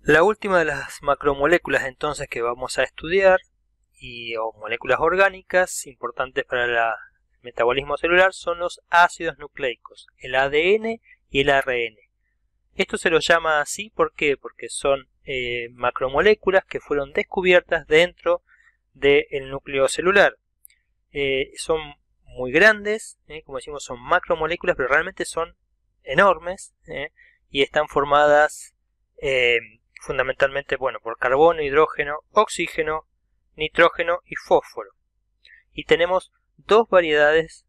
La última de las macromoléculas entonces que vamos a estudiar o moléculas orgánicas importantes para el metabolismo celular son los ácidos nucleicos, el ADN y el ARN. Esto se los llama así, ¿por qué? Porque son macromoléculas que fueron descubiertas dentro del núcleo celular. Son muy grandes, como decimos, son macromoléculas, pero realmente son enormes y están formadas fundamentalmente por carbono, hidrógeno, oxígeno, nitrógeno y fósforo. Y tenemos dos variedades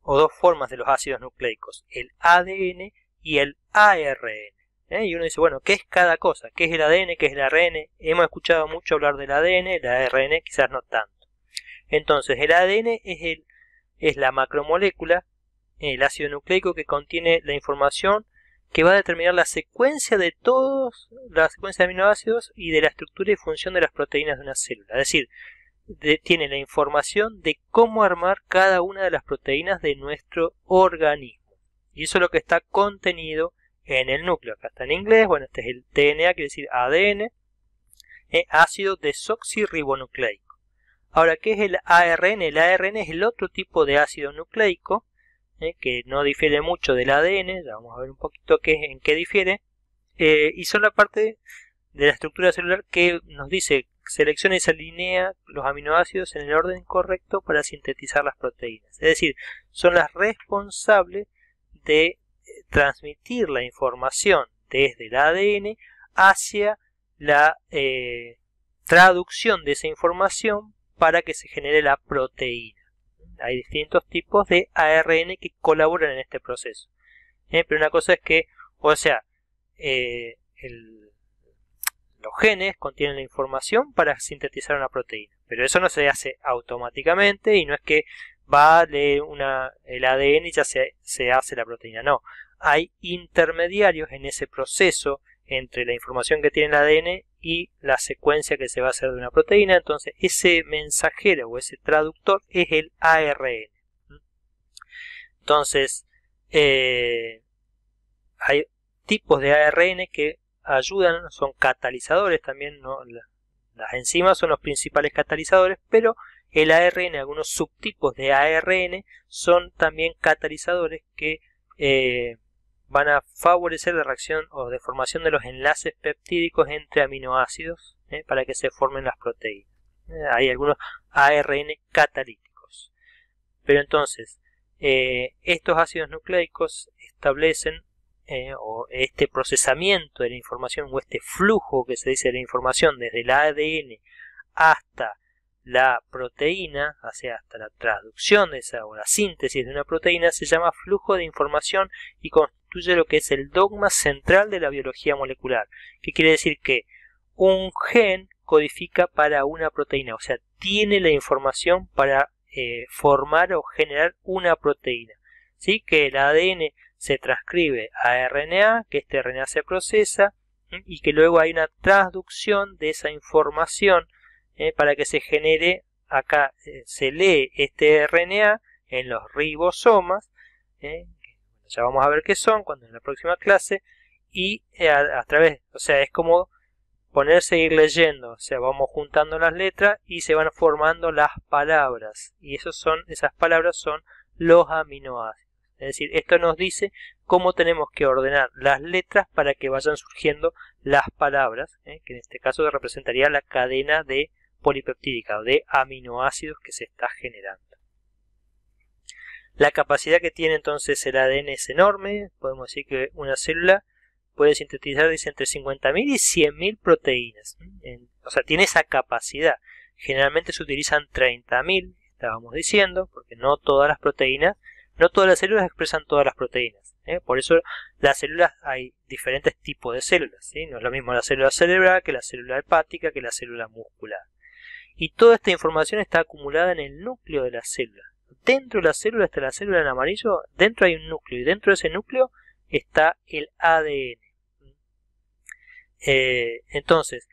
o dos formas de los ácidos nucleicos, el ADN y el ARN. Y uno dice, bueno, ¿qué es cada cosa? ¿Qué es el ADN? ¿Qué es el ARN? Hemos escuchado mucho hablar del ADN, el ARN quizás no tanto. Entonces, el ADN es la macromolécula, el ácido nucleico que contiene la información que va a determinar la secuencia de la secuencia de aminoácidos y de la estructura y función de las proteínas de una célula. Es decir, tiene la información de cómo armar cada una de las proteínas de nuestro organismo. Y eso es lo que está contenido en el núcleo. Acá está en inglés, este es el DNA, quiere decir ADN, ácido desoxirribonucleico. Ahora, ¿qué es el ARN? El ARN es el otro tipo de ácido nucleico, que no difiere mucho del ADN, ya vamos a ver un poquito en qué difiere, y son la parte de la estructura celular que nos dice selecciona y se alinea los aminoácidos en el orden correcto para sintetizar las proteínas. Es decir, son las responsables de transmitir la información desde el ADN hacia la traducción de esa información para que se genere la proteína. Hay distintos tipos de ARN que colaboran en este proceso. Pero una cosa es que, los genes contienen la información para sintetizar una proteína. Pero eso no se hace automáticamente y no es que va de el ADN y ya se hace la proteína. No, hay intermediarios en ese proceso entre la información que tiene el ADN y la secuencia que se va a hacer de una proteína. Entonces ese mensajero o ese traductor es el ARN. Entonces hay tipos de ARN que ayudan, son catalizadores también, ¿no? Las enzimas son los principales catalizadores, pero el ARN, algunos subtipos de ARN son también catalizadores que van a favorecer la reacción o deformación de los enlaces peptídicos entre aminoácidos para que se formen las proteínas. Hay algunos ARN catalíticos. Pero entonces, estos ácidos nucleicos establecen o este procesamiento de la información o este flujo que se dice de la información desde el ADN hasta la proteína, hasta la traducción de esa o la síntesis de una proteína, se llama flujo de información y constituye lo que es el dogma central de la biología molecular. ¿Qué quiere decir? Que un gen codifica para una proteína, o sea, tiene la información para formar o generar una proteína. ¿Sí? Que el ADN se transcribe a RNA, que este RNA se procesa y que luego hay una traducción de esa información para que se genere, acá se lee este RNA en los ribosomas, ya vamos a ver qué son cuando en la próxima clase, y a través, es como ponerse a ir leyendo, vamos juntando las letras y se van formando las palabras, y esas palabras son los aminoácidos. Es decir, esto nos dice cómo tenemos que ordenar las letras para que vayan surgiendo las palabras, que en este caso representaría la cadena de polipeptídica o de aminoácidos que se está generando. La capacidad que tiene entonces el ADN es enorme. Podemos decir que una célula puede sintetizar, dice, entre 50.000 y 100.000 proteínas. Tiene esa capacidad. Generalmente se utilizan 30.000, estábamos diciendo, porque no todas las células expresan todas las proteínas. Por eso las células, hay diferentes tipos de células. ¿Sí? No es lo mismo la célula cerebral que la célula hepática que la célula muscular. Y toda esta información está acumulada en el núcleo de la célula. Dentro de la célula está la célula en amarillo, dentro hay un núcleo y dentro de ese núcleo está el ADN. Entonces,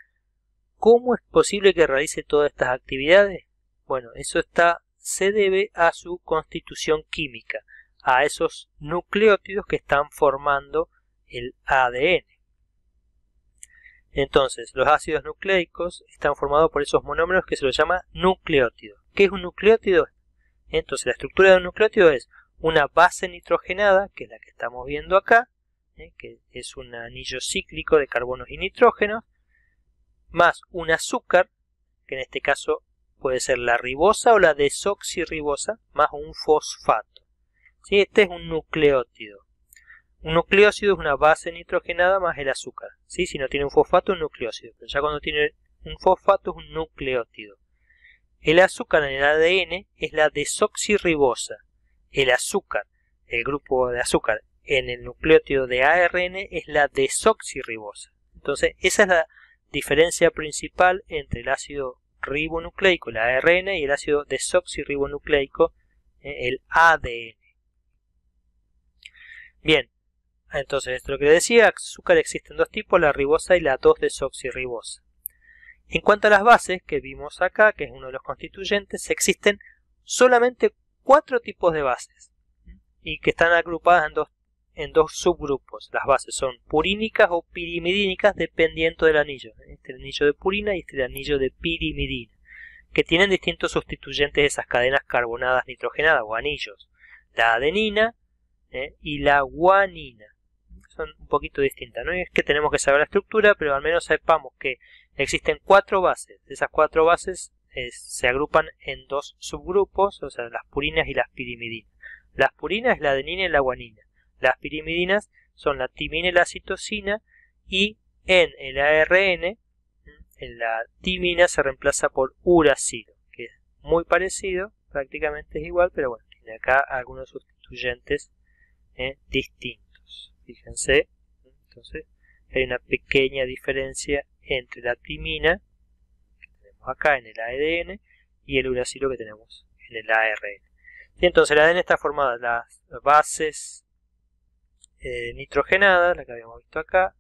¿cómo es posible que realice todas estas actividades? Bueno, eso se debe a su constitución química, a esos nucleótidos que están formando el ADN. Entonces, los ácidos nucleicos están formados por esos monómeros que se los llama nucleótidos. ¿Qué es un nucleótido? Entonces, la estructura de un nucleótido es una base nitrogenada, que es la que estamos viendo acá, que es un anillo cíclico de carbonos y nitrógenos, más un azúcar, que en este caso puede ser la ribosa o la desoxirribosa, más un fosfato. ¿Sí? Este es un nucleótido. Un nucleócido es una base nitrogenada más el azúcar. ¿Sí? Si no tiene un fosfato, es un nucleócido. Pero ya cuando tiene un fosfato, es un nucleótido. El azúcar en el ADN es la desoxirribosa. El azúcar, el grupo de azúcar en el nucleótido de ARN es la desoxirribosa. Entonces, esa es la diferencia principal entre el ácido ribonucleico, el ARN, y el ácido desoxirribonucleico, el ADN. Bien, entonces esto es lo que decía, azúcar existen dos tipos, la ribosa y la 2-desoxirribosa. En cuanto a las bases que vimos acá, que es uno de los constituyentes, existen solamente 4 tipos de bases y que están agrupadas en dos subgrupos. Las bases son purínicas o pirimidínicas dependiendo del anillo. Este es el anillo de purina y este es el anillo de pirimidina, que tienen distintos sustituyentes de esas cadenas carbonadas nitrogenadas o anillos. La adenina y la guanina. Son un poquito distintas. No es que tenemos que saber la estructura, pero al menos sepamos que existen 4 bases. Esas 4 bases se agrupan en 2 subgrupos, o sea, las purinas y las pirimidinas. Las purinas es la adenina y la guanina. Las pirimidinas son la timina y la citosina, y en el ARN, en la timina se reemplaza por uracilo, que es muy parecido, prácticamente es igual, pero bueno, tiene acá algunos sustituyentes distintos. Fíjense, entonces hay una pequeña diferencia entre la timina que tenemos acá en el ADN y el uracilo que tenemos en el ARN. Y entonces el ADN está formado de las bases nitrogenadas, la que habíamos visto acá,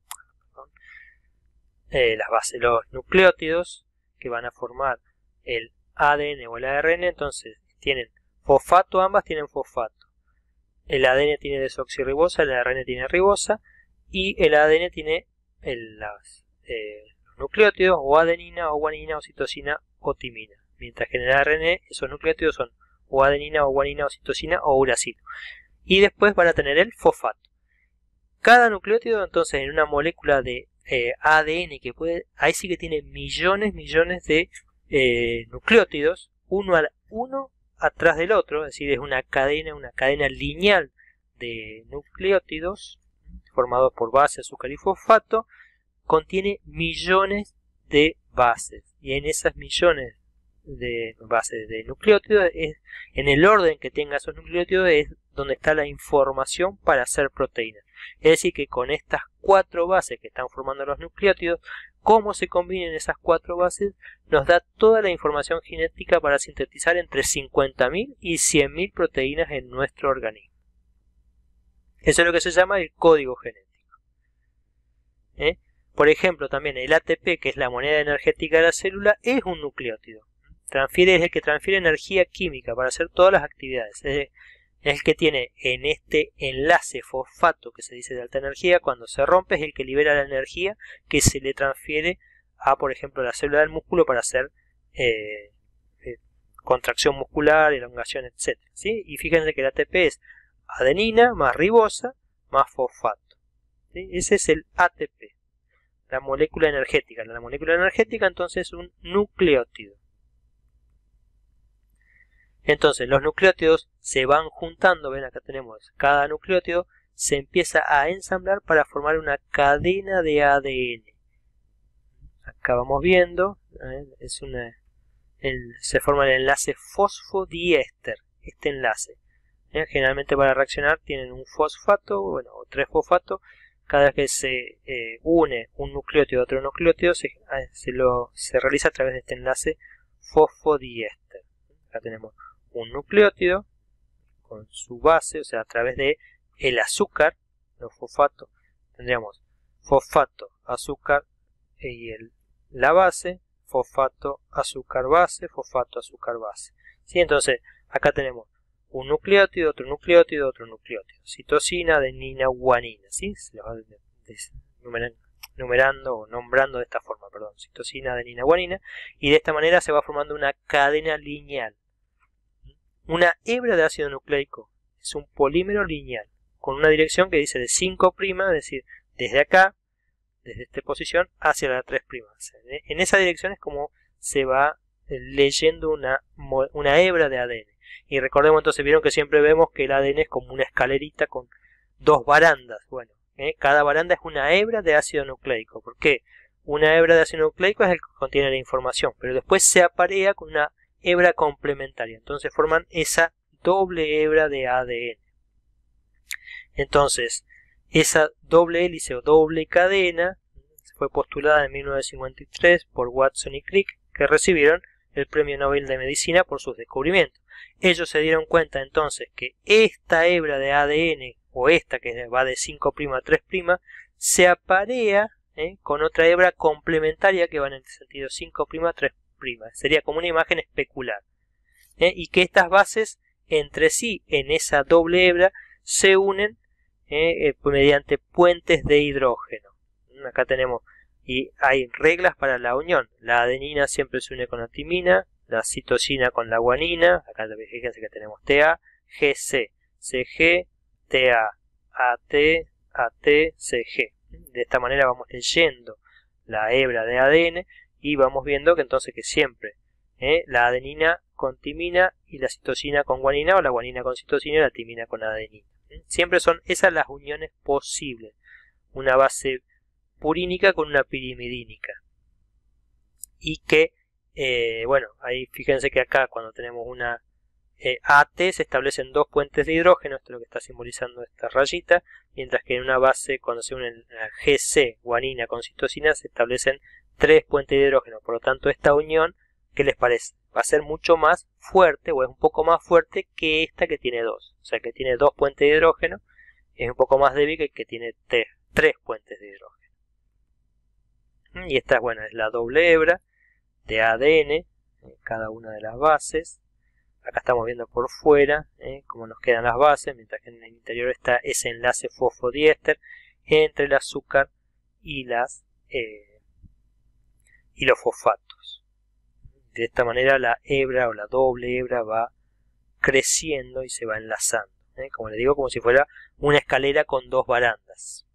las bases, los nucleótidos que van a formar el ADN o el ARN. Entonces tienen fosfato, ambas tienen fosfato. El ADN tiene desoxirribosa, el ARN tiene ribosa, y el ADN tiene los nucleótidos o adenina o guanina o citosina o timina, mientras que en el ARN esos nucleótidos son o adenina o guanina o citosina o uracilo, y después van a tener el fosfato. Cada nucleótido entonces en una molécula de ADN, que ahí sí que tiene millones de nucleótidos, uno atrás del otro, es decir, es una cadena lineal de nucleótidos formados por base, azúcar y fosfato. Contiene millones de bases, y en esas millones de bases de nucleótidos, en el orden que tenga esos nucleótidos, es donde está la información para hacer proteínas. Es decir, que con estas 4 bases que están formando los nucleótidos, cómo se combinen esas 4 bases, nos da toda la información genética para sintetizar entre 50.000 y 100.000 proteínas en nuestro organismo. Eso es lo que se llama el código genético. Por ejemplo, también el ATP, que es la moneda energética de la célula, es un nucleótido. Es el que transfiere energía química para hacer todas las actividades. Es el que tiene en este enlace fosfato que se dice de alta energía, cuando se rompe es el que libera la energía que se le transfiere a, por ejemplo, la célula del músculo para hacer contracción muscular, elongación, etc. ¿Sí? Y fíjense que el ATP es adenina más ribosa más fosfato. ¿Sí? Ese es el ATP, la molécula energética. La molécula energética entonces es un nucleótido. Entonces los nucleótidos se van juntando, ven acá tenemos cada nucleótido, se empieza a ensamblar para formar una cadena de ADN. Acá vamos viendo, se forma el enlace fosfodiéster, este enlace. Generalmente para reaccionar tienen un fosfato, o 3 fosfatos. Cada vez que se une un nucleótido a otro nucleótido se realiza a través de este enlace fosfodiéster. Acá tenemos un nucleótido con su base, o sea, a través de el azúcar, los fosfatos, tendríamos fosfato, azúcar y la base, fosfato, azúcar, base, fosfato, azúcar, base. ¿Sí? Entonces, acá tenemos un nucleótido, otro nucleótido, otro nucleótido. Citosina, adenina, guanina. ¿Sí? Se los enumeran numerando o nombrando de esta forma, perdón, citosina, adenina, guanina, y de ''esta manera se va formando una cadena lineal. Una hebra de ácido nucleico es un polímero lineal con una dirección que dice de 5', es decir, desde acá, desde esta posición, hacia la 3'. En esa dirección es como se va leyendo una hebra de ADN. Y recordemos entonces, vieron que siempre vemos que el ADN es como una escalerita con dos barandas. Bueno, cada baranda es una hebra de ácido nucleico. ¿Por qué? Una hebra de ácido nucleico es el que contiene la información, pero después se aparea con una hebra complementaria. Entonces forman esa doble hebra de ADN. Entonces, esa doble hélice o doble cadena fue postulada en 1953 por Watson y Crick, que recibieron el Premio Nobel de Medicina por sus descubrimientos. Ellos se dieron cuenta entonces que esta hebra de ADN, o esta que va de 5' a 3', se aparea con otra hebra complementaria que va en el sentido 5' a 3'. Sería como una imagen especular. Y que estas bases entre sí en esa doble hebra se unen mediante puentes de hidrógeno. Acá tenemos, y hay reglas para la unión. La adenina siempre se une con la timina, la citosina con la guanina. Acá fíjense que tenemos TA, GC, CG, TA, AT, AT, CG. De esta manera vamos leyendo la hebra de ADN y vamos viendo que entonces que siempre la adenina con timina y la citosina con guanina, o la guanina con citosina y la timina con adenina. Siempre son esas las uniones posibles. Una base purínica con una pirimidínica. Y que, bueno, ahí fíjense que acá cuando tenemos una AT se establecen dos puentes de hidrógeno, esto es lo que está simbolizando esta rayita, mientras que en una base, cuando se unen la GC, guanina con citosina, se establecen tres puentes de hidrógeno. Por lo tanto, esta unión, ¿qué les parece? Va a ser mucho más fuerte, o es un poco más fuerte que esta que tiene dos. O sea, que tiene dos puentes de hidrógeno, es un poco más débil que el que tiene tres puentes de hidrógeno. Y esta, bueno, es la doble hebra de ADN en cada una de las bases. Acá estamos viendo por fuera cómo nos quedan las bases, mientras que en el interior está ese enlace fosfodiéster entre el azúcar y los fosfatos. De esta manera la hebra o la doble hebra va creciendo y se va enlazando. Como les digo, como si fuera una escalera con dos barandas.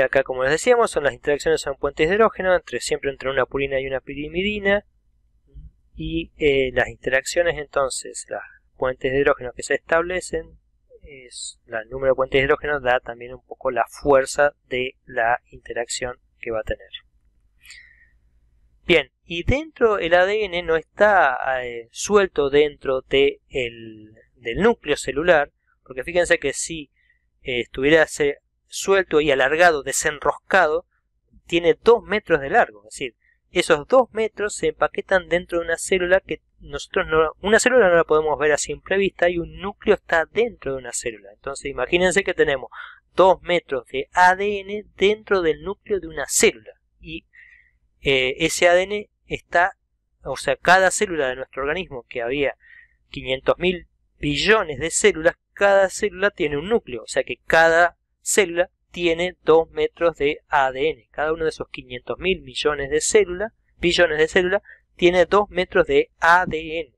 Acá, como les decíamos, son las interacciones son puentes de hidrógeno, siempre entre una purina y una pirimidina. Y las interacciones, entonces, las puentes de hidrógeno que se establecen, el número de puentes de hidrógeno da también un poco la fuerza de la interacción que va a tener. Bien, y dentro el ADN no está suelto dentro del núcleo celular, porque fíjense que si estuviera suelto y alargado, desenroscado, tiene 2 metros de largo. Es decir, esos 2 metros se empaquetan dentro de una célula que nosotros una célula no la podemos ver a simple vista, y un núcleo está dentro de una célula. Entonces imagínense que tenemos 2 metros de ADN dentro del núcleo de una célula, y ese ADN está, o sea, cada célula de nuestro organismo, que había 500.000 billones de células, cada célula tiene un núcleo, o sea que cada célula tiene 2 metros de ADN. Cada uno de esos 500.000 millones de células, billones de células, tiene 2 metros de ADN.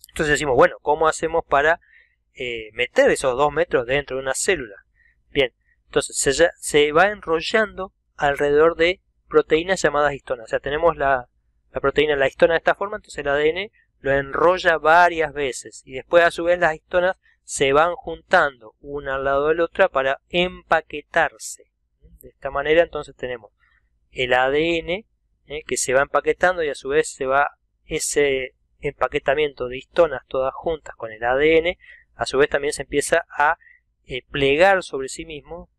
Entonces decimos, bueno, ¿cómo hacemos para meter esos 2 metros dentro de una célula? Bien, entonces se va enrollando alrededor de proteínas llamadas histonas. O sea, tenemos la proteína, la histona de esta forma, entonces el ADN lo enrolla varias veces, y después a su vez las histonas se van juntando una al lado de la otra para empaquetarse. De esta manera entonces tenemos el ADN que se va empaquetando, y a su vez se va ese empaquetamiento de histonas todas juntas con el ADN, a su vez también se empieza a plegar sobre sí mismo,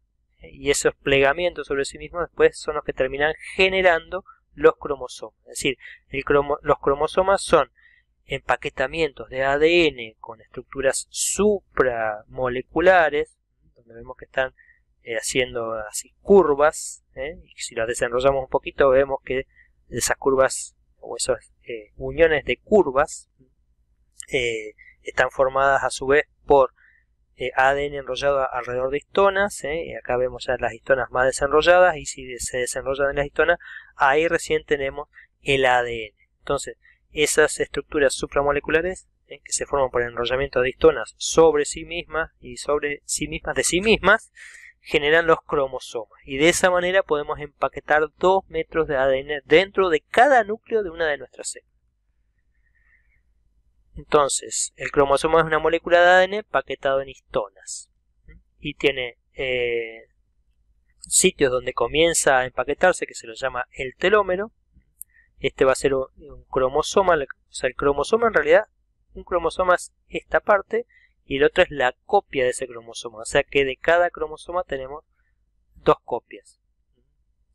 y esos plegamientos sobre sí mismos después son los que terminan generando los cromosomas. Es decir, los cromosomas son empaquetamientos de ADN con estructuras supramoleculares, donde vemos que están haciendo así curvas, y si las desenrollamos un poquito vemos que esas curvas o esas uniones de curvas están formadas a su vez por ADN enrollado alrededor de histonas, acá vemos ya las histonas más desenrolladas, y si se desenrollan en las histonas, ahí recién tenemos el ADN. Entonces, esas estructuras supramoleculares que se forman por el enrollamiento de histonas sobre sí mismas y sobre sí mismas de sí mismas, generan los cromosomas, y de esa manera podemos empaquetar 2 metros de ADN dentro de cada núcleo de una de nuestras células. Entonces, el cromosoma es una molécula de ADN empaquetado en histonas y tiene sitios donde comienza a empaquetarse, que se lo llama el telómero. Este va a ser un cromosoma, o sea, el cromosoma en realidad, un cromosoma es esta parte y el otro es la copia de ese cromosoma, o sea que de cada cromosoma tenemos 2 copias.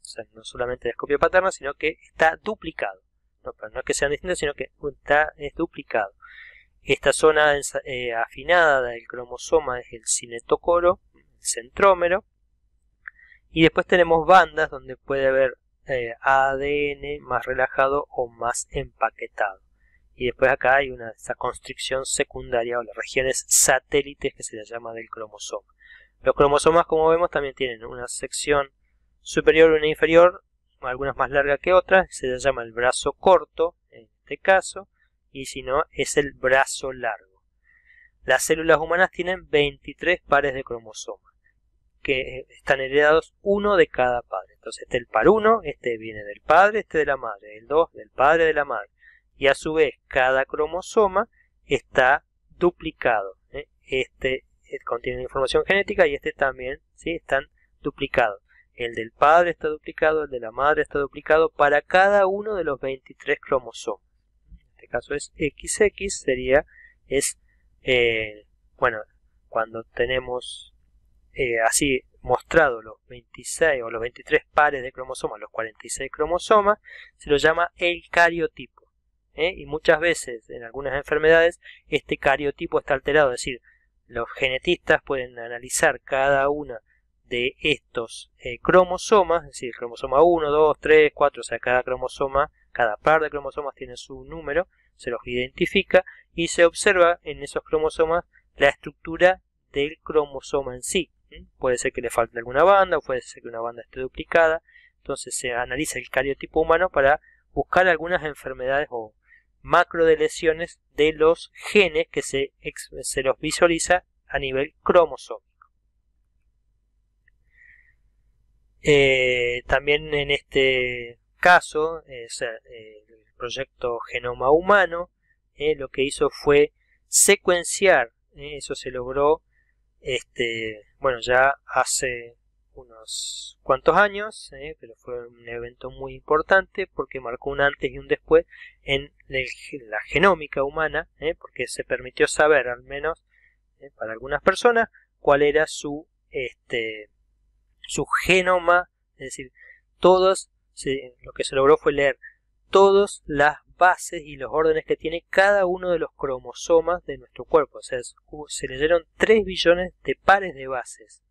O sea, no solamente es copia paterna, sino que está duplicado. No es que sean distintos, sino que es duplicado. Esta zona afinada del cromosoma es el cinetocoro, el centrómero, y después tenemos bandas donde puede haber ADN más relajado o más empaquetado. Y después acá hay esa constricción secundaria o las regiones satélites que se les llama del cromosoma. Los cromosomas, como vemos, también tienen una sección superior y una inferior, algunas más largas que otras, se les llama el brazo corto en este caso, y si no es el brazo largo. Las células humanas tienen 23 pares de cromosomas que están heredados uno de cada padre. Entonces este es el par 1, este viene del padre, este de la madre, el 2 del padre de la madre, y a su vez cada cromosoma está duplicado. Este contiene información genética y este también, ¿sí? Están duplicados. El del padre está duplicado, el de la madre está duplicado para cada uno de los 23 cromosomas. En este caso es XX, bueno, cuando tenemos así mostrado los 26 o los 23 pares de cromosomas, los 46 cromosomas, se lo llama el cariotipo. Y muchas veces en algunas enfermedades este cariotipo está alterado, es decir, los genetistas pueden analizar cada una de estos cromosomas, es decir, cromosoma 1, 2, 3, 4, o sea, cada cromosoma, cada par de cromosomas tiene su número, se los identifica y se observa en esos cromosomas la estructura del cromosoma en sí. Puede ser que le falte alguna banda o puede ser que una banda esté duplicada. Entonces se analiza el cariotipo humano para buscar algunas enfermedades o macrolesiones de los genes que se los visualiza a nivel cromosómico. También en este caso, el proyecto Genoma Humano lo que hizo fue secuenciar, eso se logró bueno, ya hace unos cuantos años, pero fue un evento muy importante porque marcó un antes y un después en la genómica humana, porque se permitió saber, al menos para algunas personas, cuál era su genoma, es decir, lo que se logró fue leer todas las bases y los órdenes que tiene cada uno de los cromosomas de nuestro cuerpo. O sea, se leyeron 3 billones de pares de bases.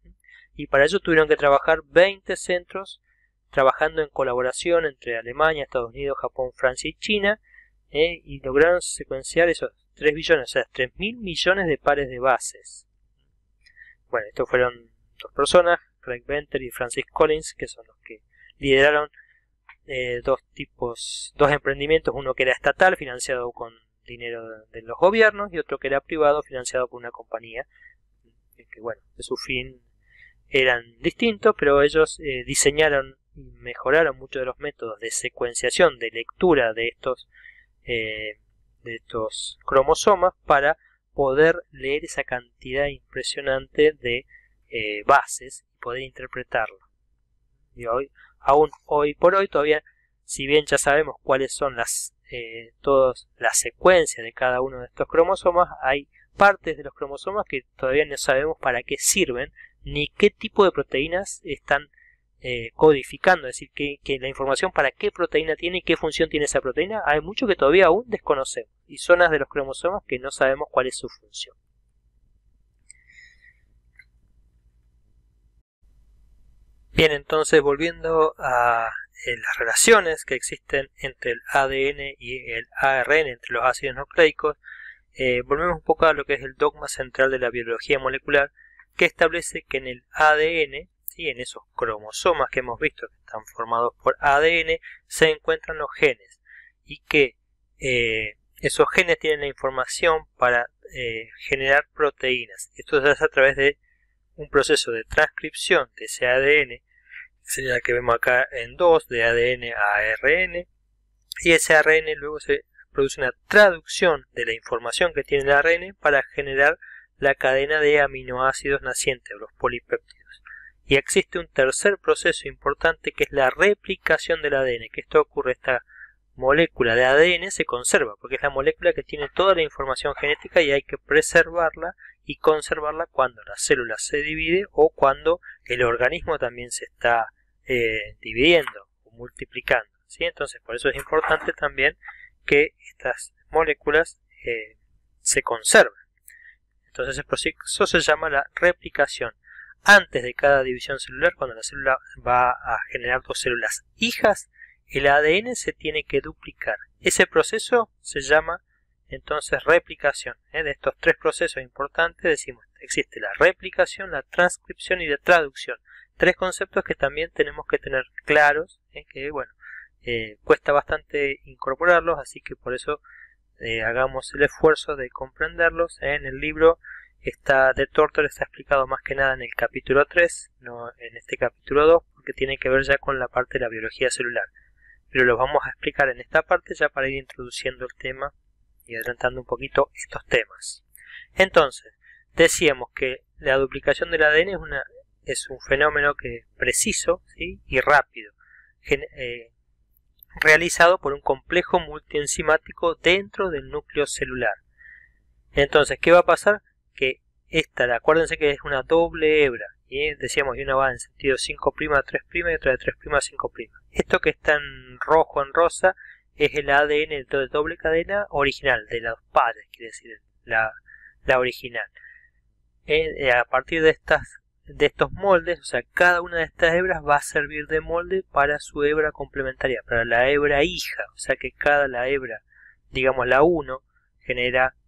Y para ello tuvieron que trabajar 20 centros trabajando en colaboración entre Alemania, Estados Unidos, Japón, Francia y China, y lograron secuenciar esos 3 billones, o sea, 3.000 millones de pares de bases. Bueno, estos fueron 2 personas, Craig Venter y Francis Collins, que son los que lideraron 2 emprendimientos, uno que era estatal, financiado con dinero de los gobiernos, y otro que era privado, financiado por una compañía, que bueno, de su fin eran distintos, pero ellos diseñaron y mejoraron muchos de los métodos de secuenciación, de lectura de estos cromosomas para poder leer esa cantidad impresionante de bases y poder interpretarlo. Y aún hoy por hoy todavía, si bien ya sabemos cuáles son todas las secuencias de cada uno de estos cromosomas, hay partes de los cromosomas que todavía no sabemos para qué sirven ni qué tipo de proteínas están codificando, es decir, que la información para qué proteína tiene y qué función tiene esa proteína, hay mucho que todavía aún desconocemos, y zonas de los cromosomas que no sabemos cuál es su función. Bien, entonces volviendo a las relaciones que existen entre el ADN y el ARN, entre los ácidos nucleicos, volvemos un poco a lo que es el dogma central de la biología molecular, que establece que en el ADN, ¿sí?, en esos cromosomas que hemos visto que están formados por ADN, se encuentran los genes y que esos genes tienen la información para generar proteínas. Esto se hace a través de un proceso de transcripción de ese ADN, sería el que vemos acá en 2, de ADN a ARN, y ese ARN luego se produce una traducción de la información que tiene el ARN para generar la cadena de aminoácidos nacientes, los polipéptidos. Y existe un tercer proceso importante que es la replicación del ADN, que esto ocurre, esta molécula de ADN se conserva, porque es la molécula que tiene toda la información genética y hay que preservarla y conservarla cuando la célula se divide o cuando el organismo también se está dividiendo o multiplicando, ¿sí? Entonces por eso es importante también que estas moléculas se conserven. Entonces el proceso se llama la replicación. Antes de cada división celular, cuando la célula va a generar dos células hijas, el ADN se tiene que duplicar. Ese proceso se llama entonces replicación. De estos tres procesos importantes decimos, existe la replicación, la transcripción y la traducción. Tres conceptos que también tenemos que tener claros, que bueno, cuesta bastante incorporarlos, así que por eso hagamos el esfuerzo de comprenderlos. En el libro de Tortor está explicado más que nada en el capítulo 3, no en este capítulo 2, porque tiene que ver ya con la parte de la biología celular. Pero los vamos a explicar en esta parte ya para ir introduciendo el tema y adelantando un poquito estos temas. Entonces, decíamos que la duplicación del ADN es un fenómeno preciso, ¿sí?, y rápido, realizado por un complejo multienzimático dentro del núcleo celular. Entonces, ¿qué va a pasar? Que acuérdense que es una doble hebra, y decíamos, y una va en sentido 5' a 3' y otra de 3' a 5'. Esto que está en rojo, en rosa, es el ADN de doble cadena original, de los padres, quiere decir, la original. A partir de estos moldes, o sea, cada una de estas hebras va a servir de molde para su hebra complementaria, para la hebra hija, o sea que la hebra, digamos la 1,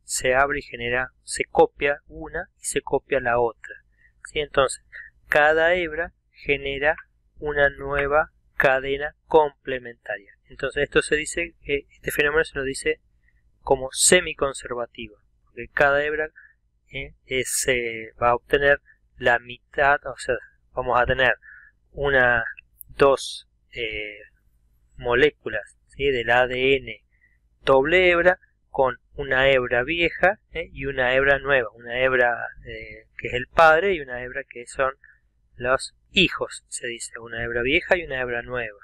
se abre y se copia una y se copia la otra, ¿sí? Entonces, cada hebra genera una nueva cadena complementaria. Entonces esto se dice, este fenómeno se lo dice como semiconservativo, porque cada hebra se va a obtener la mitad, o sea, vamos a tener dos moléculas, ¿sí?, del ADN doble hebra con una hebra vieja y una hebra nueva, una hebra que es el padre y una hebra que son los hijos, se dice, una hebra vieja y una hebra nueva.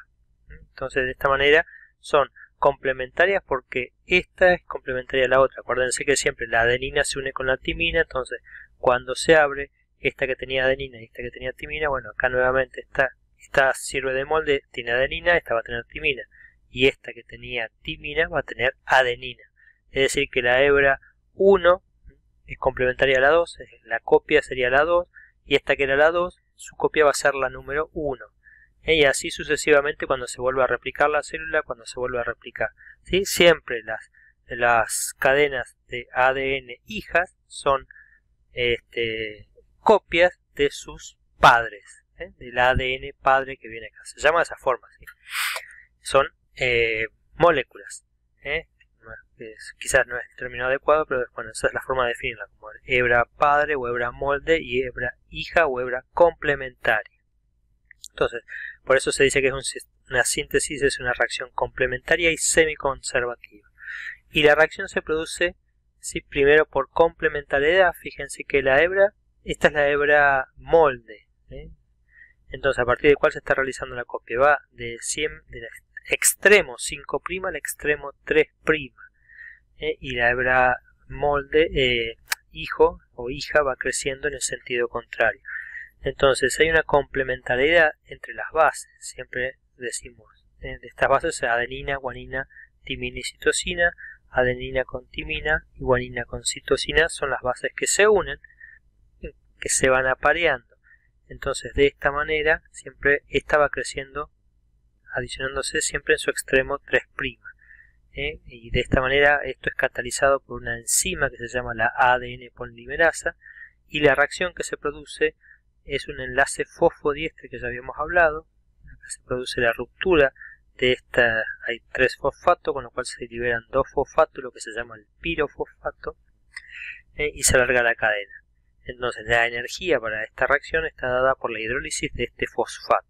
Entonces de esta manera son complementarias porque esta es complementaria a la otra. Acuérdense que siempre la adenina se une con la timina, entonces cuando se abre esta que tenía adenina y esta que tenía timina, bueno, acá nuevamente esta sirve de molde, tiene adenina, esta va a tener timina, y esta que tenía timina va a tener adenina. Es decir que la hebra 1 es complementaria a la 2, la copia sería la 2, y esta que era la 2, su copia va a ser la número 1. Y así sucesivamente cuando se vuelve a replicar la célula, cuando se vuelve a replicar, ¿sí? Siempre las cadenas de ADN hijas son copias de sus padres, del ADN padre que viene acá. Se llama de esa forma, ¿sí? Son moléculas. Quizás no es el término adecuado, pero bueno, esa es la forma de definirla, como hebra padre o hebra molde y hebra hija o hebra complementaria. Entonces, por eso se dice que una síntesis es una reacción complementaria y semiconservativa. Y la reacción se produce, ¿sí?, primero por complementariedad. Fíjense que esta es la hebra molde, entonces a partir de cuál se está realizando la copia, va del extremo 5' al extremo 3', y la hebra molde, hijo o hija, va creciendo en el sentido contrario. Entonces hay una complementariedad entre las bases, siempre decimos, de estas bases, adenina, guanina, timina y citosina. Adenina con timina y guanina con citosina son las bases que se unen, que se van apareando. Entonces de esta manera siempre esta va creciendo, adicionándose siempre en su extremo 3'. y de esta manera esto es catalizado por una enzima que se llama la ADN polimerasa, y la reacción que se produce es un enlace fosfodiéster que ya habíamos hablado. Acá se produce la ruptura de esta, hay 3 fosfatos, con lo cual se liberan 2 fosfatos, lo que se llama el pirofosfato, y se alarga la cadena. Entonces la energía para esta reacción está dada por la hidrólisis de este fosfato.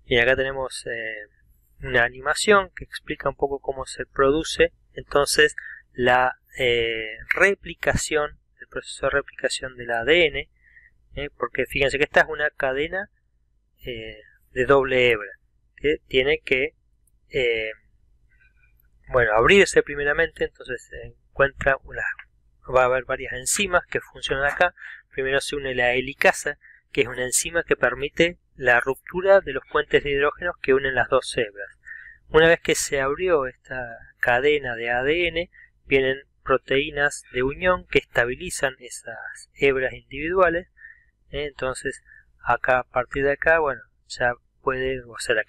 Y acá tenemos una animación que explica un poco cómo se produce entonces la replicación, el proceso de replicación del ADN, porque fíjense que esta es una cadena de doble hebra que tiene que abrirse primeramente. Entonces se encuentra va a haber varias enzimas que funcionan acá. Primero se une la helicasa, que es una enzima que permite la ruptura de los puentes de hidrógenos que unen las dos hebras. Una vez que se abrió esta cadena de ADN, vienen proteínas de unión que estabilizan esas hebras individuales. Entonces acá, a partir de acá, ya puede, o sea, la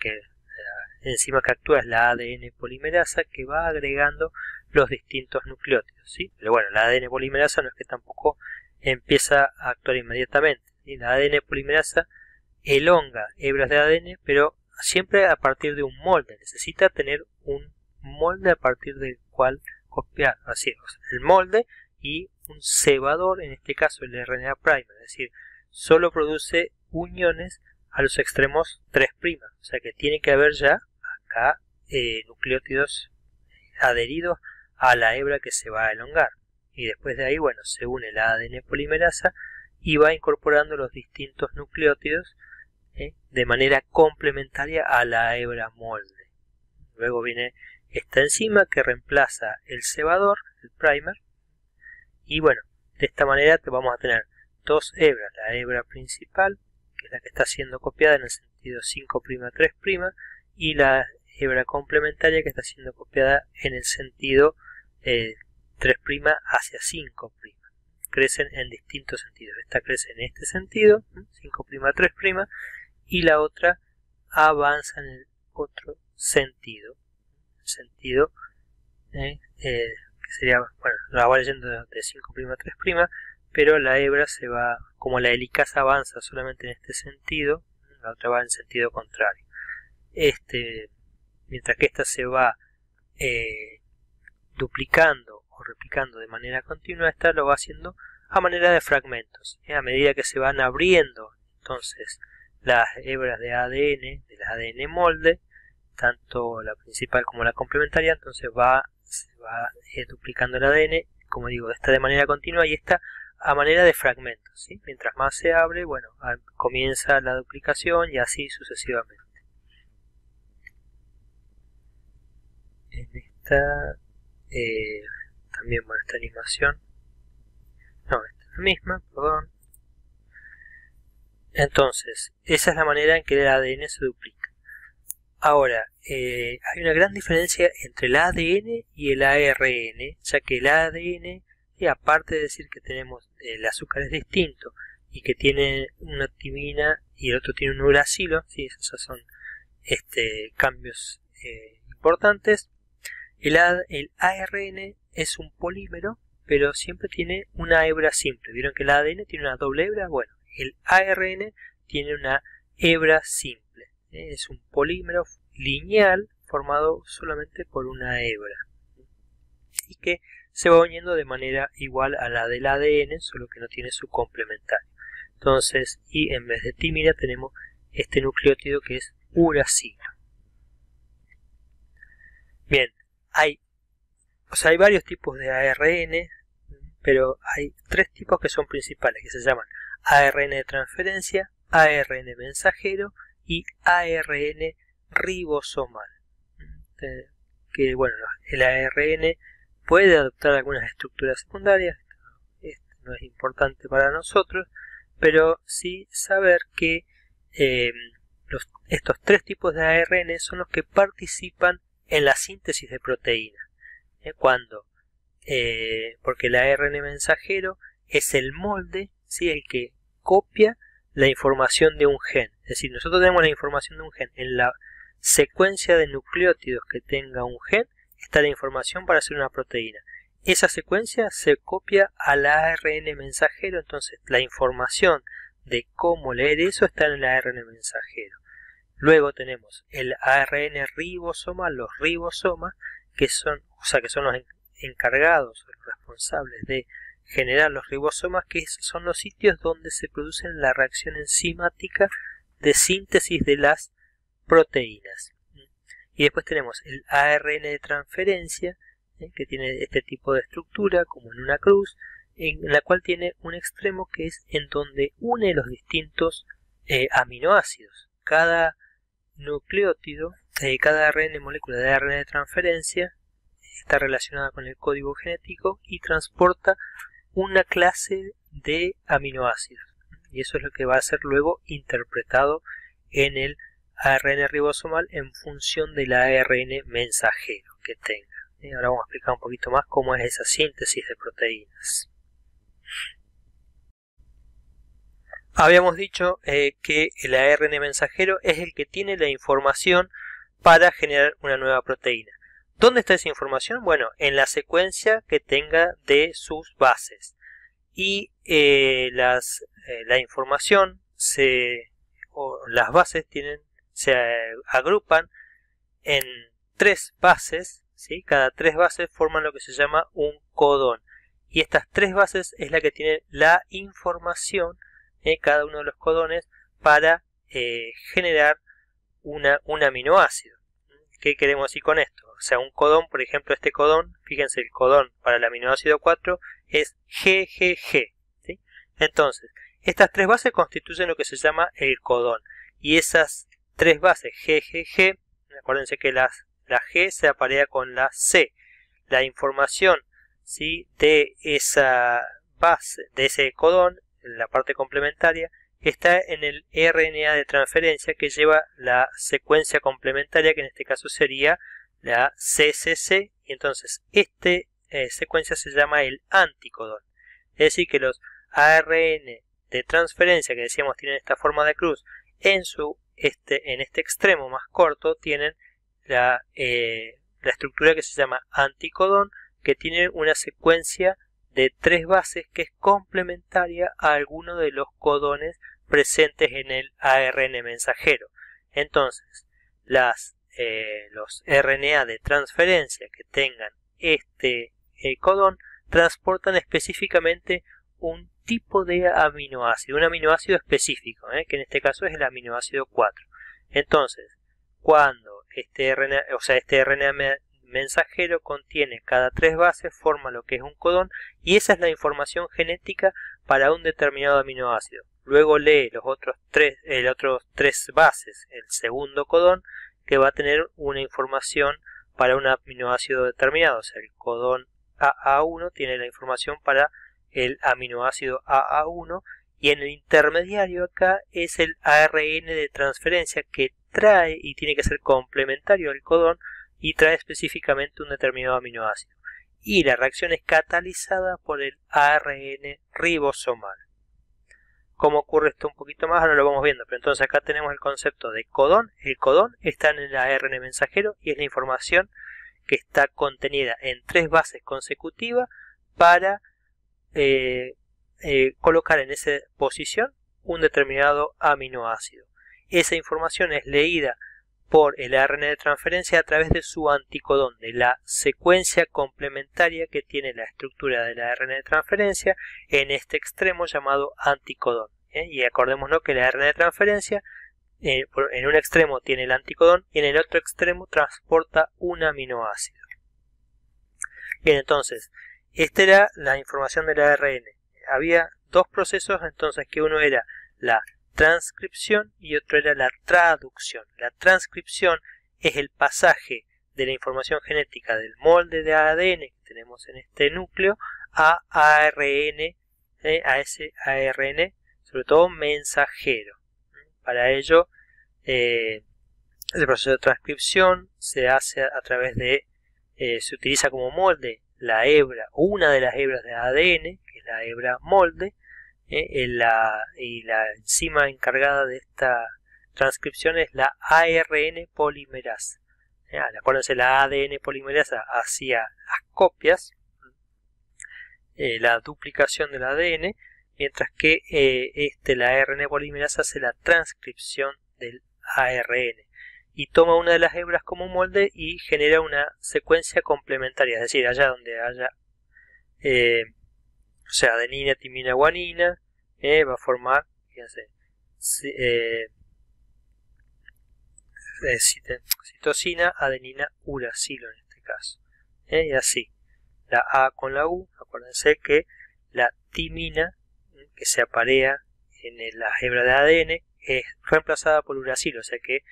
enzima que actúa es la ADN polimerasa, que va agregando los distintos nucleótidos, ¿sí? Pero bueno, la ADN polimerasa no es que tampoco empieza a actuar inmediatamente, ¿sí? La ADN polimerasa elonga hebras de ADN, pero siempre a partir de un molde. Necesita tener un molde a partir del cual copiar, así, o sea, el molde y un cebador, en este caso el RNA primer, es decir, solo produce uniones a los extremos 3', o sea que tiene que haber ya acá nucleótidos adheridos a la hebra que se va a elongar, y después de ahí, se une la ADN polimerasa y va incorporando los distintos nucleótidos de manera complementaria a la hebra molde. Luego viene esta enzima que reemplaza el cebador, el primer, y de esta manera vamos a tener dos hebras, la hebra principal, que es la que está siendo copiada en el sentido 5', 3', y la hebra complementaria que está siendo copiada en el sentido 3' hacia 5'. Crecen en distintos sentidos. Esta crece en este sentido, 5', 3', y la otra avanza en el otro sentido. El sentido que sería, la va leyendo de 5', 3', pero la hebra se va, como la helicasa avanza solamente en este sentido, la otra va en sentido contrario. Mientras que esta se va duplicando o replicando de manera continua, esta lo va haciendo a manera de fragmentos. A medida que se van abriendo entonces las hebras de ADN, de las ADN molde, tanto la principal como la complementaria, entonces se va duplicando el ADN, como digo, esta de manera continua y esta a manera de fragmentos, ¿sí? Mientras más se abre, comienza la duplicación y así sucesivamente. En esta también, esta animación, no, esta es la misma, perdón. Entonces, esa es la manera en que el ADN se duplica. Ahora, hay una gran diferencia entre el ADN y el ARN, ya que el ADN, aparte de decir que tenemos el azúcar es distinto y que tiene una timina y el otro tiene un uracilo, ¿sí? Esos son cambios importantes. El ARN es un polímero, pero siempre tiene una hebra simple. ¿Vieron que el ADN tiene una doble hebra? Bueno, el ARN tiene una hebra simple. Es un polímero lineal formado solamente por una hebra. Y que se va uniendo de manera igual a la del ADN, solo que no tiene su complementario. Entonces, y en vez de timina tenemos este nucleótido que es uracilo. Bien, hay varios tipos de ARN, pero hay 3 tipos que son principales, que se llaman ARN de transferencia, ARN mensajero y ARN ribosomal. Que el ARN puede adoptar algunas estructuras secundarias, esto no es importante para nosotros, pero sí saber que estos 3 tipos de ARN son los que participan en la síntesis de proteínas. Porque el ARN mensajero es el molde, ¿sí? El que copia la información de un gen. Es decir, nosotros tenemos la información de un gen en la secuencia de nucleótidos que tenga un gen está la información para hacer una proteína. Esa secuencia se copia al ARN mensajero, entonces la información de cómo leer eso está en el ARN mensajero. Luego tenemos el ARN ribosomal, los ribosomas, que son los encargados, los responsables de generar los ribosomas, que son los sitios donde se producen la reacción enzimática de síntesis de las proteínas. Y después tenemos el ARN de transferencia, que tiene este tipo de estructura como en una cruz, en la cual tiene un extremo que es en donde une los distintos aminoácidos. Cada nucleótido, cada molécula de ARN de transferencia está relacionada con el código genético y transporta una clase de aminoácidos. Y eso es lo que va a ser luego interpretado en el ARN ribosomal en función del ARN mensajero que tenga. Ahora vamos a explicar un poquito más cómo es esa síntesis de proteínas. Habíamos dicho que el ARN mensajero es el que tiene la información para generar una nueva proteína. ¿Dónde está esa información? Bueno, en la secuencia que tenga de sus bases. Y la información, las bases se agrupan en 3 bases, ¿sí? Cada 3 bases forman lo que se llama un codón. Y estas 3 bases es la que tienen la información, cada uno de los codones, para generar un aminoácido. ¿Qué queremos decir con esto? O sea, un codón, por ejemplo, este codón, fíjense, el codón para el aminoácido 4 es GGG, ¿sí? Entonces, estas 3 bases constituyen lo que se llama el codón. Y esas 3 bases GGG, acuérdense que la G se aparea con la C. La información, ¿sí?, de esa base, de ese codón, la parte complementaria, está en el RNA de transferencia que lleva la secuencia complementaria, que en este caso sería la CCC, y entonces esta secuencia se llama el anticodón. Es decir, que los ARN de transferencia que decíamos tienen esta forma de cruz, en este extremo más corto tienen la estructura que se llama anticodón, que tiene una secuencia de 3 bases que es complementaria a alguno de los codones presentes en el ARN mensajero. Entonces, los RNA de transferencia que tengan este codón transportan específicamente un tipo de aminoácido, un aminoácido específico, que en este caso es el aminoácido 4. Entonces, cuando este RNA mensajero contiene cada 3 bases, forma lo que es un codón, y esa es la información genética para un determinado aminoácido. Luego lee los otros 3 bases, el segundo codón, que va a tener una información para un aminoácido determinado. O sea, el codón AA1 tiene la información para el aminoácido AA1, y en el intermediario acá es el ARN de transferencia que trae y tiene que ser complementario al codón y trae específicamente un determinado aminoácido. Y la reacción es catalizada por el ARN ribosomal. ¿Cómo ocurre esto un poquito más? Ahora lo vamos viendo, pero entonces acá tenemos el concepto de codón. El codón está en el ARN mensajero y es la información que está contenida en 3 bases consecutivas para colocar en esa posición un determinado aminoácido. Esa información es leída por el ARN de transferencia a través de su anticodón, de la secuencia complementaria que tiene la estructura del ARN de transferencia en este extremo llamado anticodón. Y acordémonos que el ARN de transferencia en un extremo tiene el anticodón y en el otro extremo transporta un aminoácido. Bien, entonces, esta era la información del ARN. Había 2 procesos, entonces, que uno era la transcripción y otro era la traducción. La transcripción es el pasaje de la información genética del molde de ADN que tenemos en este núcleo a ARN, a ese ARN, sobre todo mensajero. Para ello, el proceso de transcripción se hace a través de, se utiliza como molde la hebra, una de las hebras de ADN, que es la hebra molde, y la enzima encargada de esta transcripción es la ARN polimerasa. Acuérdense, la ADN polimerasa hacía las copias, la duplicación del ADN, mientras que la ARN polimerasa hace la transcripción del ARN y toma una de las hebras como molde y genera una secuencia complementaria, es decir, allá donde haya adenina, timina, guanina, va a formar, fíjense, citosina, adenina, uracilo en este caso, y así, la A con la U. Acuérdense que la timina, que se aparea en la hebra de ADN, es reemplazada por uracilo, o sea que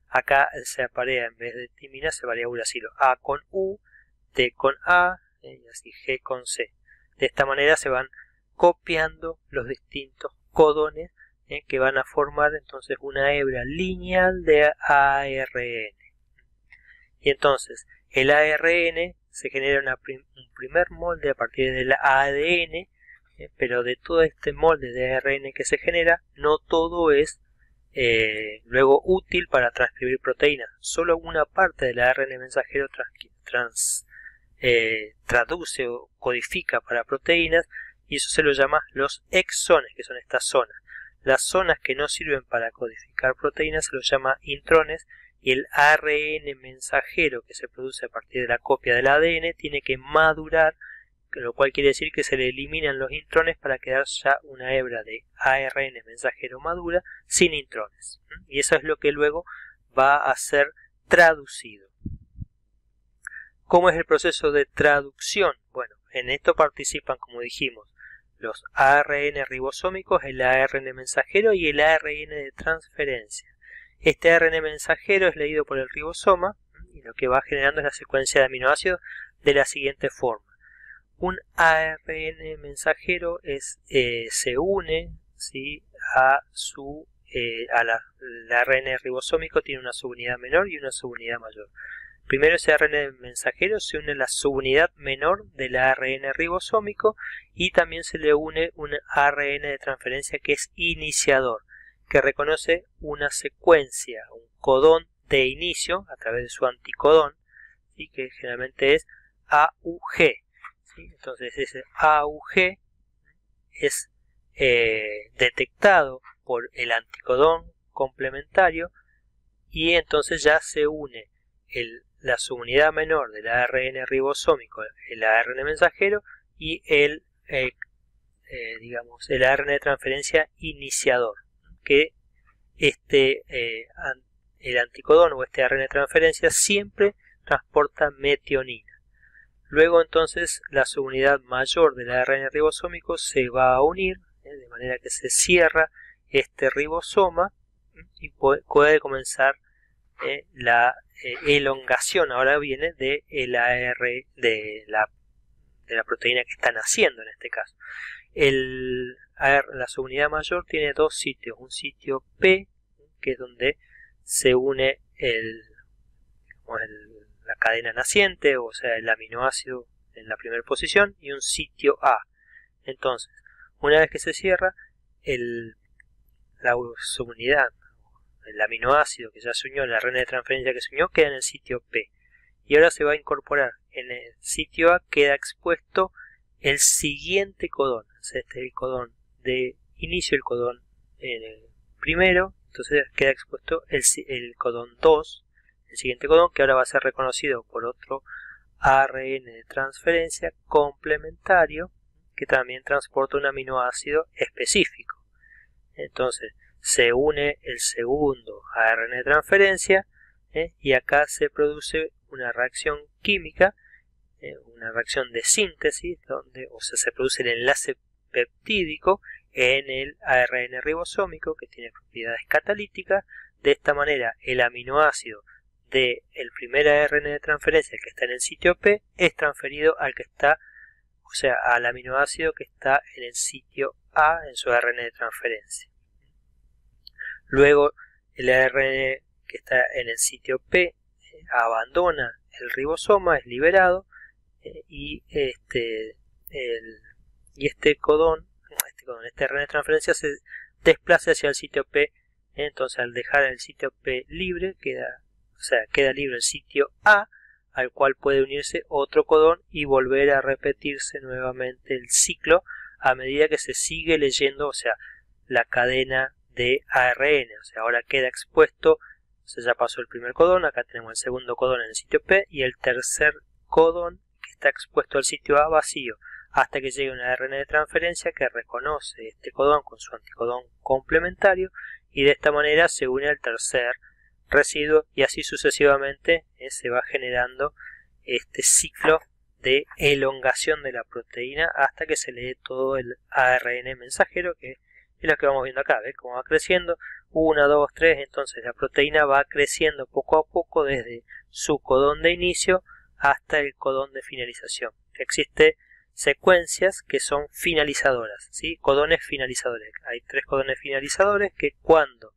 acá se aparea, en vez de timina se aparea uracilo. A con U, T con A, y así G con C. De esta manera se van copiando los distintos codones que van a formar entonces una hebra lineal de ARN. Y entonces el ARN se genera un primer molde a partir del ADN, pero de todo este molde de ARN que se genera, no todo es luego útil para transcribir proteínas. Solo una parte del ARN mensajero traduce o codifica para proteínas, y eso se lo llama los exones, que son estas zonas. Las zonas que no sirven para codificar proteínas se los llama intrones, y el ARN mensajero que se produce a partir de la copia del ADN tiene que madurar, lo cual quiere decir que se le eliminan los intrones para quedar ya una hebra de ARN mensajero madura sin intrones. Y eso es lo que luego va a ser traducido. ¿Cómo es el proceso de traducción? Bueno, en esto participan, como dijimos, los ARN ribosómicos, el ARN mensajero y el ARN de transferencia. Este ARN mensajero es leído por el ribosoma y lo que va generando es la secuencia de aminoácidos de la siguiente forma. Un ARN mensajero se une, ¿sí?, el ARN ribosómico tiene una subunidad menor y una subunidad mayor. Primero ese ARN mensajero se une a la subunidad menor del ARN ribosómico y también se le une un ARN de transferencia que es iniciador, que reconoce una secuencia, un codón de inicio a través de su anticodón, ¿sí?, que generalmente es AUG. ¿Sí? Entonces ese AUG es detectado por el anticodón complementario y entonces ya se une la subunidad menor del ARN ribosómico, el ARN mensajero y el ARN de transferencia iniciador, que el anticodón o este ARN de transferencia siempre transporta metionina. Luego entonces la subunidad mayor del ARN ribosómico se va a unir, de manera que se cierra este ribosoma y puede comenzar la elongación. Ahora viene de la proteína que están haciendo en este caso. La subunidad mayor tiene dos sitios, un sitio P, que es donde se une la cadena naciente, o sea el aminoácido en la primera posición, y un sitio A. Entonces, una vez que se cierra, la subunidad, el aminoácido que ya se unió, el ARN de transferencia que se unió, queda en el sitio P. Y ahora se va a incorporar en el sitio A, queda expuesto el siguiente codón. O sea, este es el codón de inicio, el codón primero, entonces queda expuesto el codón 2, el siguiente codón, que ahora va a ser reconocido por otro ARN de transferencia complementario que también transporta un aminoácido específico. Entonces se une el segundo ARN de transferencia y acá se produce una reacción química, una reacción de síntesis, donde se produce el enlace peptídico en el ARN ribosómico que tiene propiedades catalíticas. De esta manera el aminoácido del primer ARN de transferencia, el que está en el sitio P, es transferido al que está, o sea, al aminoácido que está en el sitio A en su ARN de transferencia. Luego el ARN que está en el sitio P abandona el ribosoma, es liberado, y este ARN de transferencia se desplaza hacia el sitio P Entonces al dejar el sitio P libre, queda libre el sitio A, al cual puede unirse otro codón y volver a repetirse nuevamente el ciclo a medida que se sigue leyendo, la cadena de ARN. Ahora queda expuesto, ya pasó el primer codón, acá tenemos el segundo codón en el sitio P y el tercer codón que está expuesto al sitio A vacío, hasta que llegue un ARN de transferencia que reconoce este codón con su anticodón complementario y de esta manera se une al tercer residuo y así sucesivamente se va generando este ciclo de elongación de la proteína hasta que se lee todo el ARN mensajero, que es lo que vamos viendo acá. ¿Ves cómo va creciendo? 1, 2, 3, entonces la proteína va creciendo poco a poco desde su codón de inicio hasta el codón de finalización. Existen secuencias que son finalizadoras, ¿sí? Codones finalizadores. Hay 3 codones finalizadores que cuando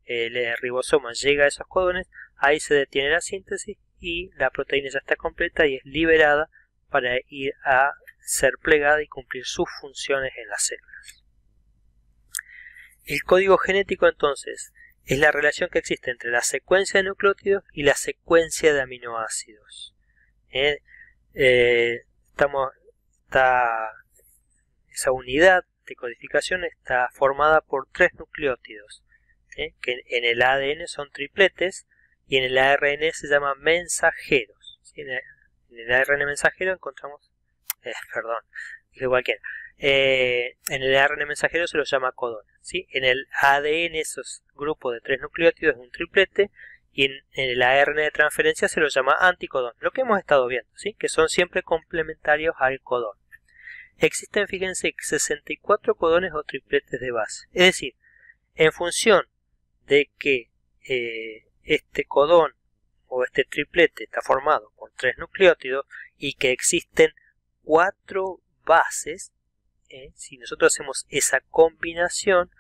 el ribosoma llega a esos codones, ahí se detiene la síntesis y la proteína ya está completa y es liberada para ir a ser plegada y cumplir sus funciones en las células. El código genético entonces es la relación que existe entre la secuencia de nucleótidos y la secuencia de aminoácidos. Esa unidad de codificación está formada por 3 nucleótidos, que en el ADN son tripletes y en el ARN se llaman mensajeros. ¿Sí? En el ARN mensajero encontramos, en el ARN mensajero se los llama codones, ¿sí? En el ADN esos grupos de 3 nucleótidos es un triplete y en el ARN de transferencia se los llama anticodón, lo que hemos estado viendo, ¿sí? Que son siempre complementarios al codón. Existen, fíjense, 64 codones o tripletes de base, es decir, en función de que este codón o este triplete está formado por 3 nucleótidos y que existen 4 bases, si nosotros hacemos esa combinación,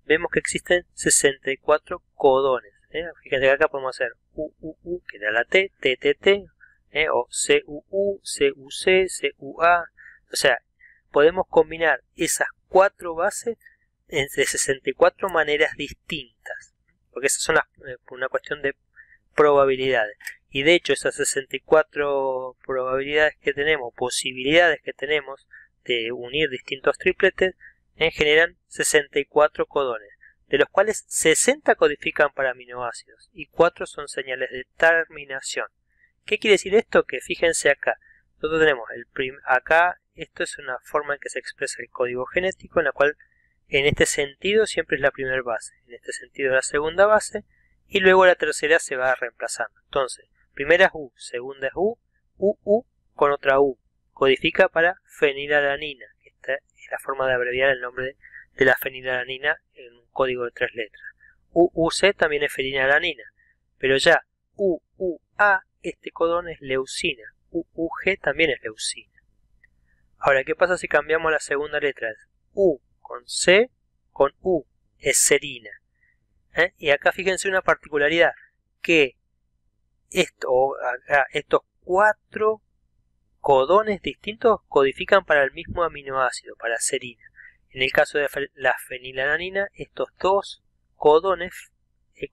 vemos que existen 64 codones. Fíjense que acá podemos hacer UUU, que da la T, TTT, o CUU, CUC, CUA. O sea, podemos combinar esas 4 bases de 64 maneras distintas, porque esas son una cuestión de probabilidades. Y de hecho esas 64 probabilidades que tenemos, posibilidades que tenemos de unir distintos tripletes, generan 64 codones, de los cuales 60 codifican para aminoácidos y 4 son señales de terminación. ¿Qué quiere decir esto? Que fíjense acá, nosotros tenemos acá, esto es una forma en que se expresa el código genético, en la cual en este sentido siempre es la primera base, en este sentido la segunda base, y luego la tercera se va reemplazando. Entonces, primera es U, segunda es U, UU con otra U. Codifica para fenilalanina. Esta es la forma de abreviar el nombre de la fenilalanina en un código de 3 letras. UUC también es fenilalanina, pero ya UUA, este codón es leucina. UUG también es leucina. Ahora, ¿qué pasa si cambiamos la segunda letra? Es U con C con U, es serina. Y acá fíjense una particularidad, que estos 4 codones distintos codifican para el mismo aminoácido, para serina. En el caso de la fenilalanina, estos 2 codones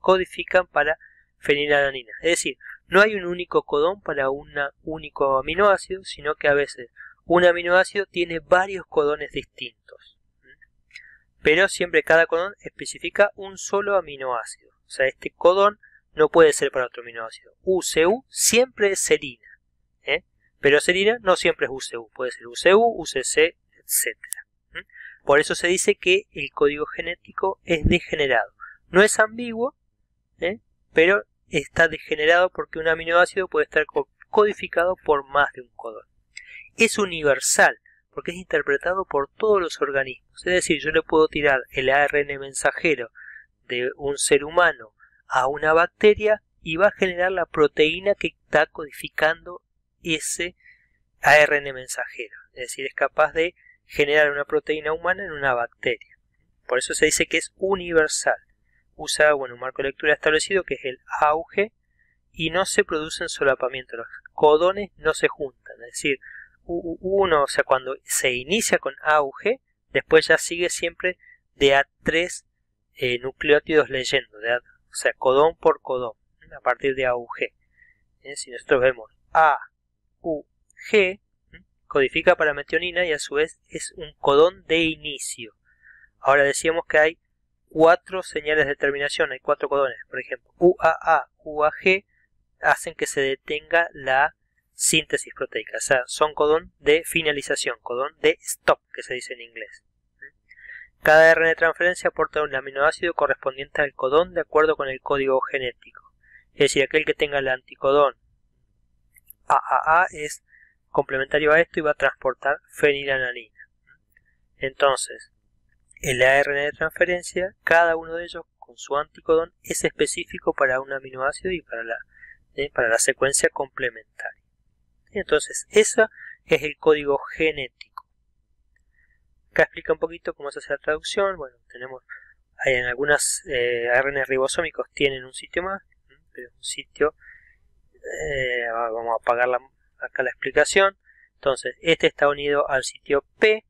codifican para fenilalanina. Es decir, no hay un único codón para un único aminoácido, sino que a veces un aminoácido tiene varios codones distintos. Pero siempre cada codón especifica un solo aminoácido. O sea, este codón no puede ser para otro aminoácido. UCU siempre es serina. Pero serina no siempre es UCU. Puede ser UCU, UCC, etc. Por eso se dice que el código genético es degenerado. No es ambiguo, pero está degenerado porque un aminoácido puede estar codificado por más de un codón. Es universal porque es interpretado por todos los organismos. Es decir, yo le puedo tirar el ARN mensajero de un ser humano a una bacteria y va a generar la proteína que está codificando ese ARN mensajero. Es decir, es capaz de generar una proteína humana en una bacteria. Por eso se dice que es universal. Usa un marco de lectura establecido que es el auge y no se producen solapamientos. Los codones no se juntan. Es decir, cuando se inicia con auge, después ya sigue siempre de A3 nucleótidos leyendo, o sea, codón por codón, a partir de AUG. Si nosotros vemos AUG, codifica para metionina y a su vez es un codón de inicio. Ahora decíamos que hay 4 señales de terminación, hay 4 codones, por ejemplo, UAA, UAG, hacen que se detenga la síntesis proteica, o sea, son codón de finalización, codón de stop, que se dice en inglés. Cada RNA de transferencia aporta un aminoácido correspondiente al codón de acuerdo con el código genético. Es decir, aquel que tenga el anticodón AAA es complementario a esto y va a transportar fenilalanina. Entonces, el ARN de transferencia, cada uno de ellos con su anticodón es específico para un aminoácido y para la secuencia complementaria. Entonces, ese es el código genético. Acá explica un poquito cómo se hace la traducción. Bueno, hay en algunas ARN ribosómicos tienen un sitio más, pero es un sitio, vamos a apagar acá la explicación. Entonces, este está unido al sitio P,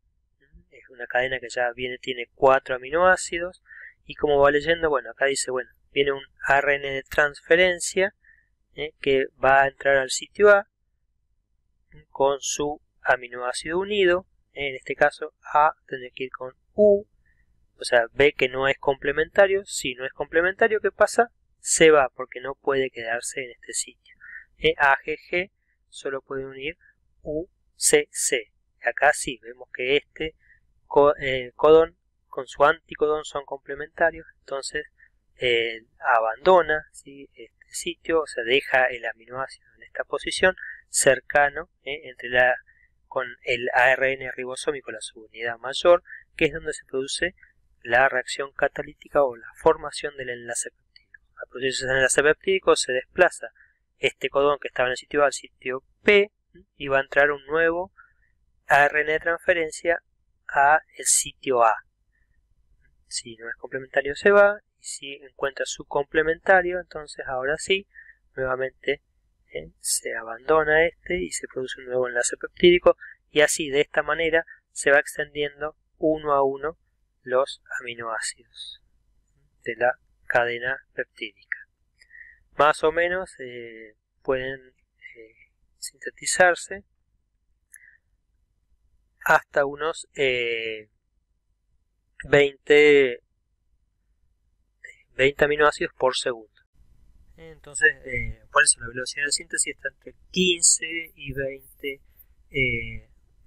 es una cadena que ya tiene 4 aminoácidos, y como va leyendo, bueno, acá dice, bueno, viene un ARN de transferencia que va a entrar al sitio A con su aminoácido unido. En este caso A tendría que ir con U, o sea, ve que no es complementario. Si no es complementario, ¿qué pasa? Se va, porque no puede quedarse en este sitio. AGG solo puede unir UCC. Acá sí, vemos que este codón con su anticodón son complementarios, entonces abandona, ¿sí?, este sitio, o sea, deja el aminoácido en esta posición cercano con el ARN ribosómico, la subunidad mayor, que es donde se produce la reacción catalítica o la formación del enlace peptídico. Al producirse el enlace peptídico se desplaza este codón que estaba en el sitio A al sitio P y va a entrar un nuevo ARN de transferencia a el sitio A. Si no es complementario se va, y si encuentra su complementario, entonces ahora sí, nuevamente se abandona este y se produce un nuevo enlace peptídico, y así de esta manera se va extendiendo uno a uno los aminoácidos de la cadena peptídica. Más o menos pueden sintetizarse hasta unos 20 aminoácidos por segundo. Entonces, por eso la velocidad de síntesis está entre 15 y 20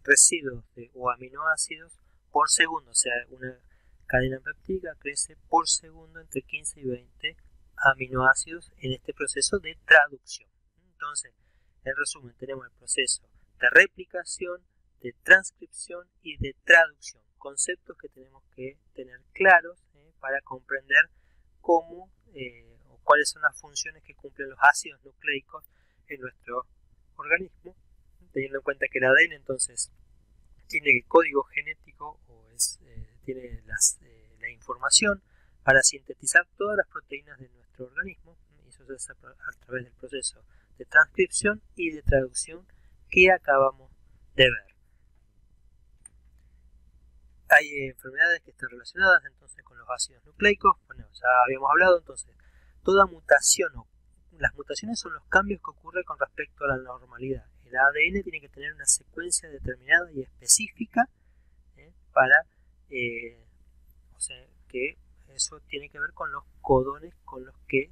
residuos o aminoácidos por segundo. O sea, una cadena peptídica crece por segundo entre 15 y 20 aminoácidos en este proceso de traducción. Entonces, en resumen, tenemos el proceso de replicación, de transcripción y de traducción. Conceptos que tenemos que tener claros para comprender cómo o cuáles son las funciones que cumplen los ácidos nucleicos en nuestro organismo, teniendo en cuenta que el ADN entonces tiene el código genético o tiene la información para sintetizar todas las proteínas de nuestro organismo, y eso se hace a través del proceso de transcripción y de traducción que acabamos de ver. Hay enfermedades que están relacionadas entonces con los ácidos nucleicos. Bueno, ya habíamos hablado, entonces toda mutación, las mutaciones son los cambios que ocurren con respecto a la normalidad. El ADN tiene que tener una secuencia determinada y específica para, o sea, que eso tiene que ver con los codones con los que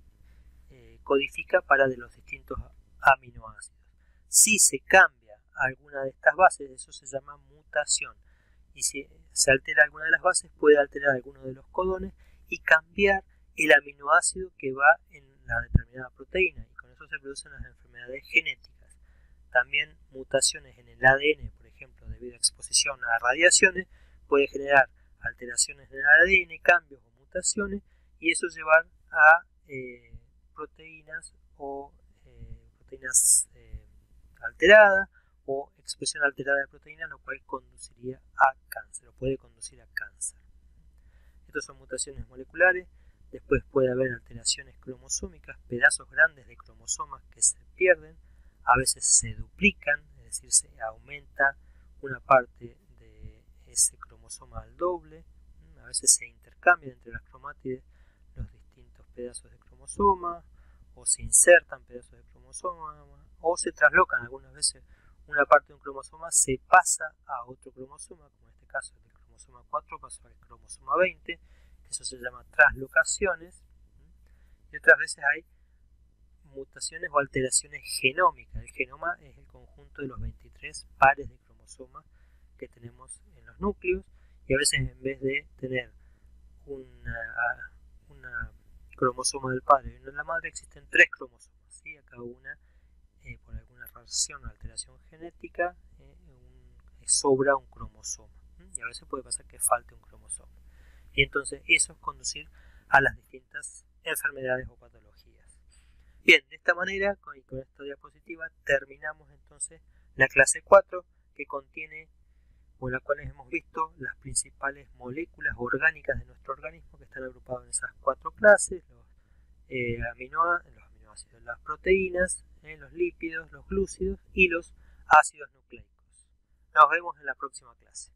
codifica para de los distintos aminoácidos. Si se cambia alguna de estas bases, eso se llama mutación. Y si se altera alguna de las bases, puede alterar alguno de los codones y cambiar el aminoácido que va en la determinada proteína, y con eso se producen las enfermedades genéticas. También mutaciones en el ADN, por ejemplo, debido a exposición a radiaciones, puede generar alteraciones en el ADN, cambios o mutaciones, y eso llevar a proteínas o proteínas alteradas o expresión alterada de proteínas, lo cual conduciría a cáncer o puede conducir a cáncer. Estas son mutaciones moleculares. Después puede haber alteraciones cromosómicas, pedazos grandes de cromosomas que se pierden, a veces se duplican, es decir, se aumenta una parte de ese cromosoma al doble, a veces se intercambian intercambian entre las cromátides los distintos pedazos de cromosoma, o se insertan pedazos de cromosoma, o se traslocan. Algunas veces una parte de un cromosoma se pasa a otro cromosoma, como en este caso el cromosoma 4 pasó al cromosoma 20, eso se llama translocaciones, y otras veces hay mutaciones o alteraciones genómicas. El genoma es el conjunto de los 23 pares de cromosomas que tenemos en los núcleos, y a veces en vez de tener una cromosoma del padre y uno de la madre, existen 3 cromosomas, ¿sí? A cada una, por alguna razón o alteración genética, sobra un cromosoma, y a veces puede pasar que falte un cromosoma, y entonces eso es conducir a las distintas enfermedades o patologías. Bien, de esta manera, con esta diapositiva, terminamos entonces la clase 4, que contiene, con la cual hemos visto las principales moléculas orgánicas de nuestro organismo, que están agrupadas en esas 4 clases: los aminoácidos, las proteínas, los lípidos, los glúcidos y los ácidos nucleicos. Nos vemos en la próxima clase.